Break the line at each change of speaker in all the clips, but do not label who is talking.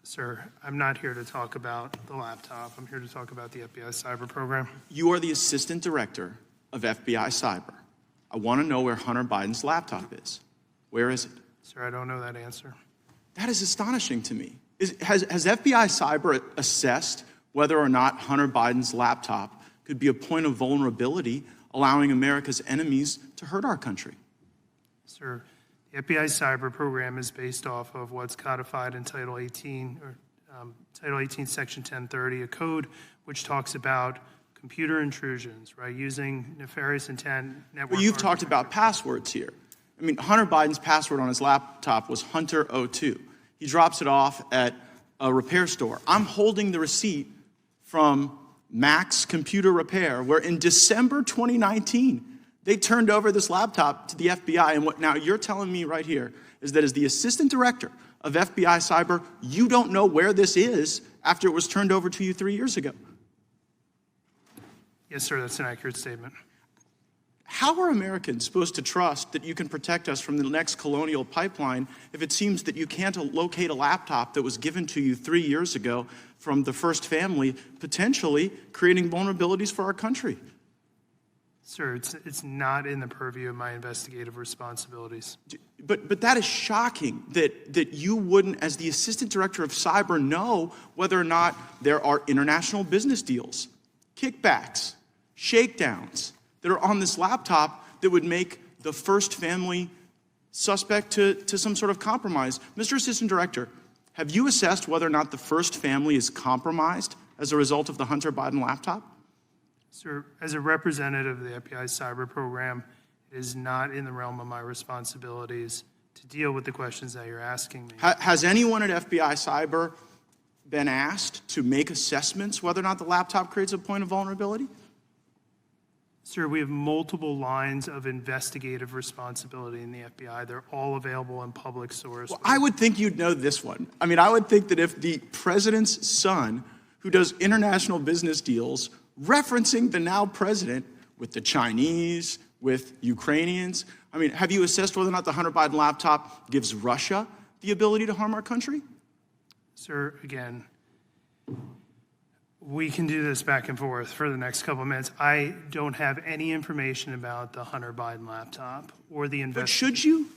Sir, I'm not here to talk about the laptop. I'm here to talk about the FBI cyber program.
You are the assistant director of FBI cyber. I want to know where Hunter Biden's laptop is. Where is it?
Sir, I don't know that answer.
That is astonishing to me. Has FBI cyber assessed whether or not Hunter Biden's laptop could be a point of vulnerability, allowing America's enemies to hurt our country?
Sir, the FBI cyber program is based off of what's codified in Title 18, Title 18, Section 1030, a code which talks about computer intrusions, right, using nefarious intent.
But you've talked about passwords here. I mean, Hunter Biden's password on his laptop was Hunter02. He drops it off at a repair store. I'm holding the receipt from Max Computer Repair, where in December 2019, they turned over this laptop to the FBI. And what now you're telling me right here is that as the assistant director of FBI cyber, you don't know where this is after it was turned over to you 3 years ago.
Yes, sir, that's an accurate statement.
How are Americans supposed to trust that you can protect us from the next colonial pipeline if it seems that you can't locate a laptop that was given to you 3 years ago from the first family, potentially creating vulnerabilities for our country?
Sir, it's not in the purview of my investigative responsibilities.
But that is shocking that you wouldn't, as the assistant director of cyber, know whether or not there are international business deals, kickbacks, shakedowns that are on this laptop that would make the first family suspect to some sort of compromise. Mr. Assistant Director, have you assessed whether or not the first family is compromised as a result of the Hunter Biden laptop?
Sir, as a representative of the FBI cyber program, it is not in the realm of my responsibilities to deal with the questions that you're asking me.
Has anyone at FBI cyber been asked to make assessments whether or not the laptop creates a point of vulnerability?
Sir, we have multiple lines of investigative responsibility in the FBI. They're all available in public source.
Well, I would think you'd know this one. I mean, I would think that if the president's son, who does international business deals, referencing the now president with the Chinese, with Ukrainians, I mean, have you assessed whether or not the Hunter Biden laptop gives Russia the ability to harm our country?
Sir, again, we can do this back and forth for the next couple of minutes. I don't have any information about the Hunter Biden laptop or the
But should you?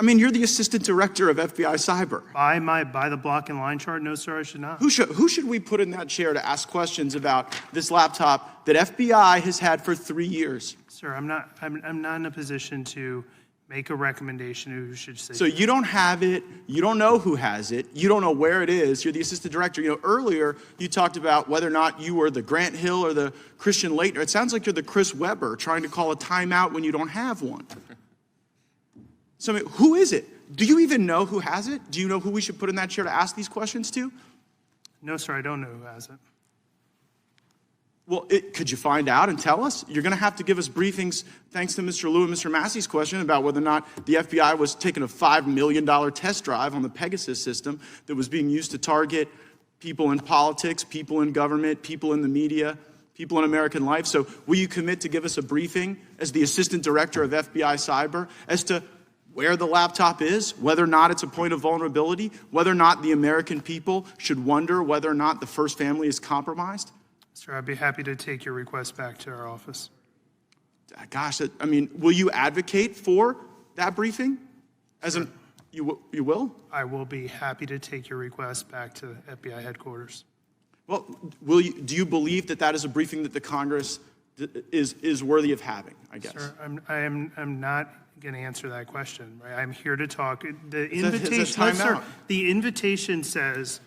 I mean, you're the assistant director of FBI cyber.
By the block and line chart, no, sir, I should not.
Who should we put in that chair to ask questions about this laptop that FBI has had for 3 years?
Sir, I'm not in a position to make a recommendation who should say.
So you don't have it, you don't know who has it, you don't know where it is, you're the assistant director. You know, earlier you talked about whether or not you were the Grant Hill or the Christian Laettner. It sounds like you're the Chris Webber trying to call a timeout when you don't have one. So I mean, who is it? Do you even know who has it? Do you know who we should put in that chair to ask these questions to?
No, sir, I don't know who has it.
Well, could you find out and tell us? You're going to have to give us briefings, thanks to Mr. Liu and Mr. Massey's question about whether or not the FBI was taking a $5 million test drive on the Pegasus system that was being used to target people in politics, people in government, people in the media, people in American life. So will you commit to give us a briefing as the assistant director of FBI cyber as to where the laptop is, whether or not it's a point of vulnerability, whether or not the American people should wonder whether or not the first family is compromised?
Sir, I'd be happy to take your request back to our office.
Gosh, I mean, will you advocate for that briefing? You will?
I will be happy to take your request back to FBI headquarters.
Well, do you believe that that is a briefing that the Congress is worthy of having, I guess?
Sir, I'm not going to answer that question. Right? I'm here to talk. The invitation says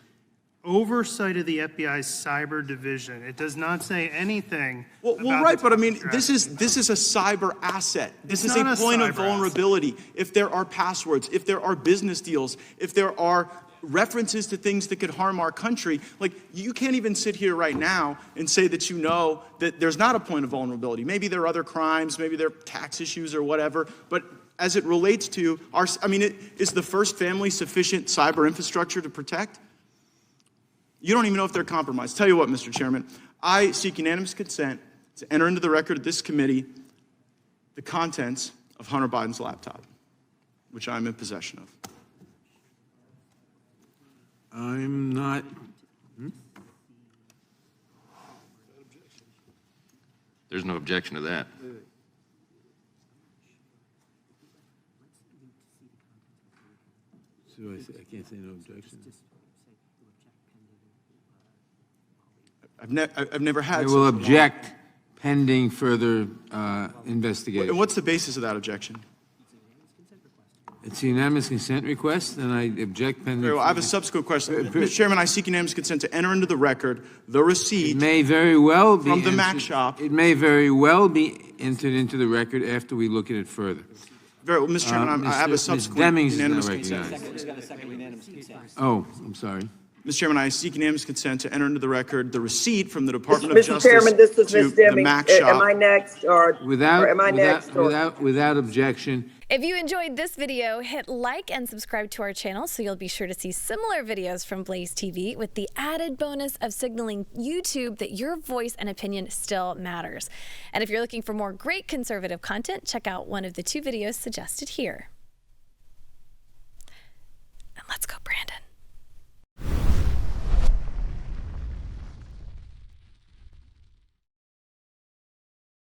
oversight of the FBI's cyber division. It does not say anything.
Well, right, but I mean, this is a cyber asset. This is a point of vulnerability. If there are passwords, if there are business deals, if there are references to things that could harm our country, like you can't even sit here right now and say that you know that there's not a point of vulnerability. Maybe there are other crimes, maybe there are tax issues or whatever, but as it relates to is the first family sufficient cyber infrastructure to protect? You don't even know if they're compromised. Tell you what, Mr. Chairman, I seek unanimous consent to enter into the record of this committee the contents of Hunter Biden's laptop, which I'm in possession of.
I'm not.
There's no objection to that.
So I can't say no objection.
I've never had.
I will
such a-
object pending further investigation.
And what's the basis of that objection?
It's a unanimous consent request, and I object pending.
Very well, I have a subsequent question. Mr. Chairman, I seek unanimous consent to enter into the record the receipt.
It may very well be
From the Mac
entered-
shop.
It may very well be entered into the record after we look at it further.
Very well, Mr. Chairman, I have a
Ms.
subsequent
Demings is now
unanimous
recognized.
consent.
Oh, I'm sorry.
Mr. Chairman, I seek unanimous consent to enter into the record the receipt from the Department of
Mr.
Justice
Chairman, this is
to
Ms.
the
Demings.
Mac
Am I
shop.
next, or am I next?
Without objection.
If you enjoyed this video, hit like and subscribe to our channel so you'll be sure to see similar videos from Blaze TV with the added bonus of signaling YouTube that your voice and opinion still matters. And if you're looking for more great conservative content, check out one of the 2 videos suggested here.